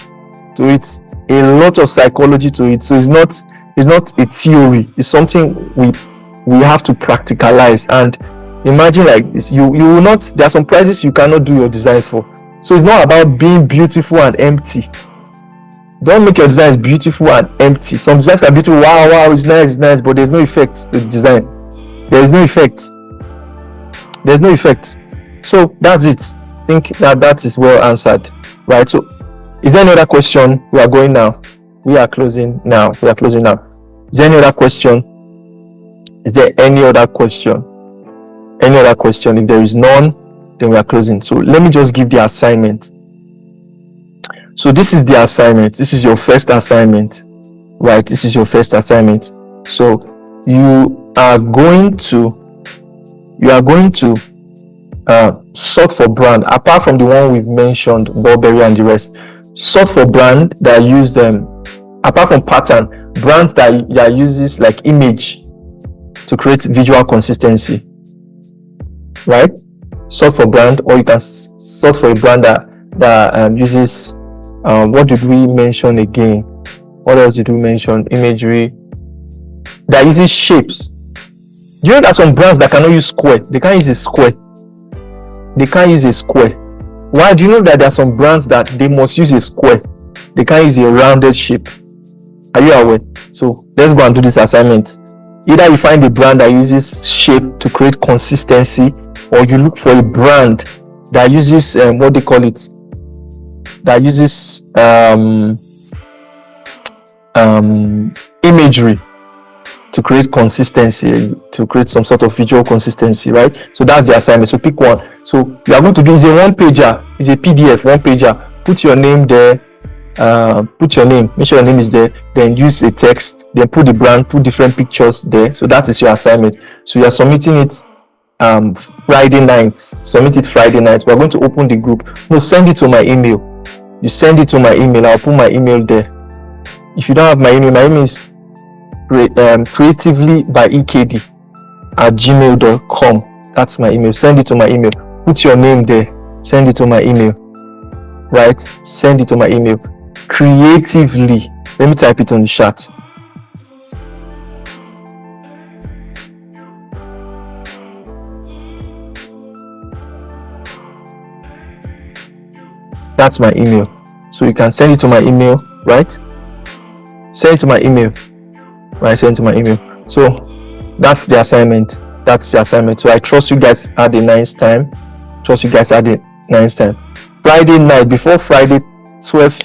to it. A lot of psychology to it. So it's not a theory. It's something we have to practicalize. And imagine like this, you will not. There are some prices you cannot do your designs for. So it's not about being beautiful and empty. Don't make your designs beautiful and empty. Some designs can be beautiful. Wow, it's nice, but there's no effect to the design. There is no effect. There's no effect. So that's it. I think that is well answered, right? So is there any other question? We are going now. We are closing now. Is there any other question? Is there any other question? Any other question? If there is none, then we are closing. So let me just give the assignment. So this is the assignment. This is your first assignment, right? This is your first assignment. So you are going to sort for brand, apart from the one we've mentioned, Burberry and the rest. Sort for brand that use them apart from pattern, brands that uses like image to create visual consistency, right? Sort for brand, or you can sort for a brand that uses what did we mention again? What else did we mention? Imagery that uses shapes. Do you know that some brands that cannot use square? They can't use a square. They can't use a square. Why? Do you know that there are some brands that they must use a square? They can't use a rounded shape. Are you aware? So let's go and do this assignment. Either you find a brand that uses shape to create consistency, or you look for a brand that uses what they call it, that uses imagery to create consistency, to create some sort of visual consistency, right? So that's the assignment. So pick one. So you are going to do is a one pager, is a PDF one pager. Put your name there. Put your name. Make sure your name is there. Then use a text. Then put the brand. Put different pictures there. So that is your assignment. So you are submitting it Friday night. Submit it Friday night. We are going to open the group. No, send it to my email. You send it to my email. I'll put my email there. If you don't have my email is creativelybyekd@gmail.com. That's my email. Send it to my email. Put your name there. Send it to my email. Right? Send it to my email. Creatively. Let me type it on the chat. That's my email. So you can send it to my email, right? Send it to my email. Right, send it to my email. So that's the assignment. That's the assignment. So I trust you guys had a nice time. Friday night, before Friday 12,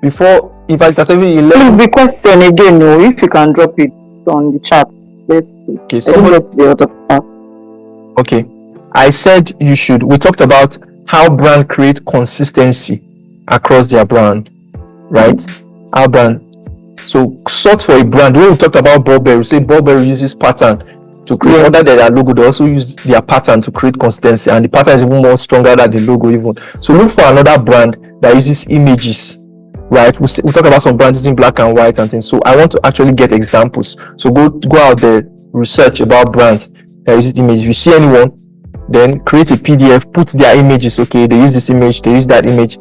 before if I can say 11. Please, the question again, no, if you can drop it on the chat. Let's see. Okay, I didn't get the other part. Okay. I said we talked about how brand create consistency across their brand, right? Our brand. So sort for a brand. When we talked about Burberry, we say Burberry uses pattern to create, other than their logo, they also use their pattern to create consistency, and the pattern is even more stronger than the logo even. So look for another brand that uses images, right? We talk about some brands using black and white and things. So I want to actually get examples. So go out there, research about brands that use images. If you see anyone, then create a PDF, put their images. Okay, they use this image, they use that image.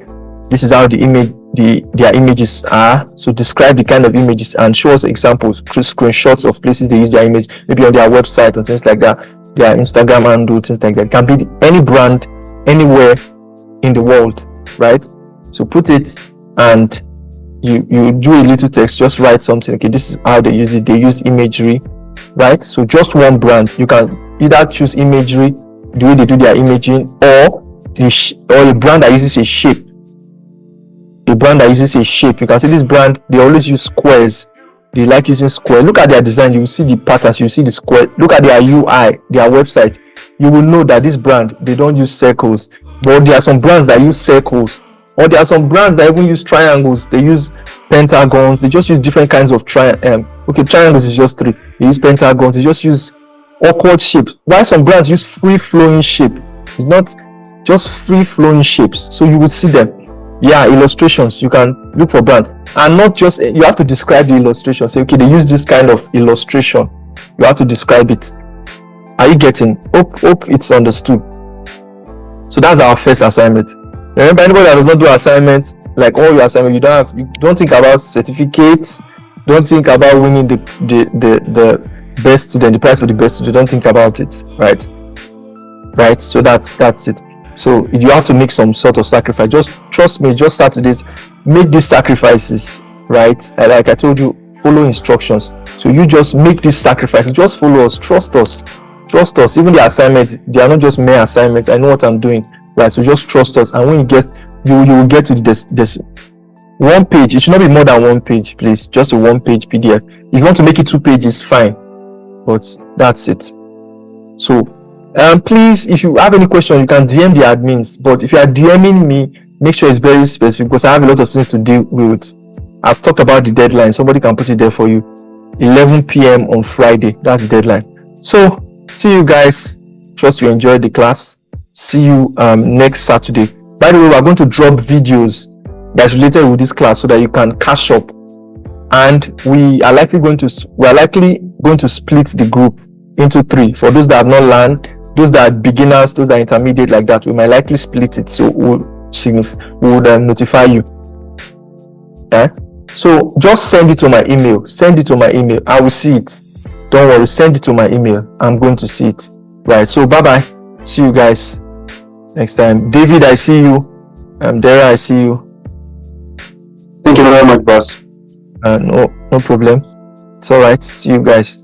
This is how their images are. So describe the kind of images and show us examples, screenshots of places they use their image, maybe on their website and things like that, their Instagram handle, things like that. It can be any brand anywhere in the world, right? So put it, and you do a little text, just write something. Okay, this is how they use it. They use imagery, right? So just one brand. You can either choose imagery, the way they do their imaging, or a brand that uses a shape. A brand that uses a shape. You can see this brand, they always use squares. They like using square. Look at their design, you will see the patterns, you will see the square. Look at their UI, their website. You will know that this brand, they don't use circles. But there are some brands that use circles, or there are some brands that even use triangles. They use pentagons. They just use different kinds of triangles is just 3. They use pentagons. They just use awkward shapes. Why some brands use free flowing shape? It's not just free flowing shapes. So you will see them. Illustrations. You can look for brand, and not just, you have to describe the illustration. Say, okay, they use this kind of illustration. You have to describe it. Are you getting? Hope it's understood. So that's our first assignment. Remember, anybody that does not do assignments, like all your assignment, you don't think about certificates. Don't think about winning the best student, the prize for the best student. Don't think about it, right? So that's it. So you have to make some sort of sacrifice. Just trust me. Just start to this. Make these sacrifices, right? Like I told you, follow instructions. So you just make these sacrifices. Just follow us. Trust us. Even the assignments, they are not just mere assignments. I know what I'm doing, right? So just trust us. And when you get, you will get to this one page. It should not be more than one page, please. Just a one-page PDF. If you want to make it 2 pages, fine. But that's it. So. Please, if you have any question, you can DM the admins. But if you are DMing me, make sure it's very specific, because I have a lot of things to deal with. I've talked about the deadline. Somebody can put it there for you. 11 p.m. on Friday. That's the deadline. So see you guys. Trust you enjoyed the class. See you next Saturday. By the way, we are going to drop videos that's related with this class so that you can catch up and we are likely going to split the group into 3. For those that have not learned, those that are beginners, those that are intermediate, like that, we might likely split it. So we would notify you. So just send it to my email. I will see it. Don't worry, send it to my email. I'm going to see it. Right. So bye bye. See you guys next time. David, I see you. Dara, I see you. Thank you very much, boss. No problem. It's all right. See you guys.